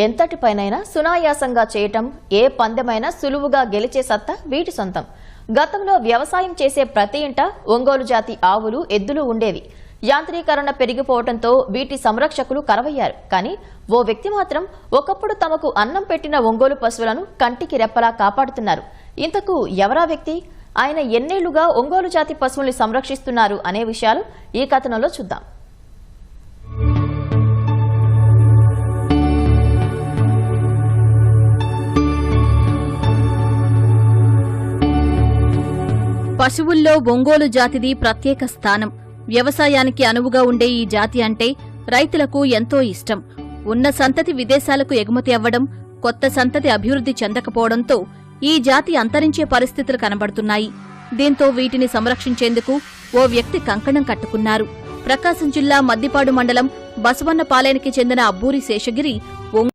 ఎంతటి పైనైనా సునాయాసంగా చేయటం, ఏ పందెమైనా సులువుగా గెలిచే సత్తా వీటి సొంతం. గతంలో వ్యవసాయం చేసే ప్రతి ఇంట ఒంగోలు జాతి ఆవులు, ఎద్దులు ఉండేవి. యాంత్రీకరణ పెరిగిపోవడంతో వీటి సంరక్షకులు కరవయ్యారు. కానీ ఓ వ్యక్తి మాత్రం ఒకప్పుడు తమకు అన్నం పెట్టిన ఒంగోలు పశువులను కంటికి రెప్పలా కాపాడుతున్నారు. ఇంతకు ఎవరా వ్యక్తి? ఆయన ఎన్నేళ్లుగా ఒంగోలు జాతి పశువుల్ని సంరక్షిస్తున్నారు అనే విషయాలు ఈ కథనంలో చూద్దాం. పశువుల్లో ఒంగోలు జాతిది ప్రత్యేక స్థానం. వ్యవసాయానికి అనువుగా ఉండే ఈ జాతి అంటే రైతులకు ఎంతో ఇష్టం. ఉన్న సంతతి విదేశాలకు ఎగుమతి అవ్వడం, కొత్త సంతతి అభివృద్ధి చెందకపోవడంతో ఈ జాతి అంతరించే పరిస్థితులు కనబడుతున్నాయి. దీంతో వీటిని సంరక్షించేందుకు ఓ వ్యక్తి కంకణం కట్టుకున్నారు. ప్రకాశం జిల్లా మద్దిపాడు మండలం బసవన్నపాలెనికి చెందిన అబ్బూరి శేషగిరి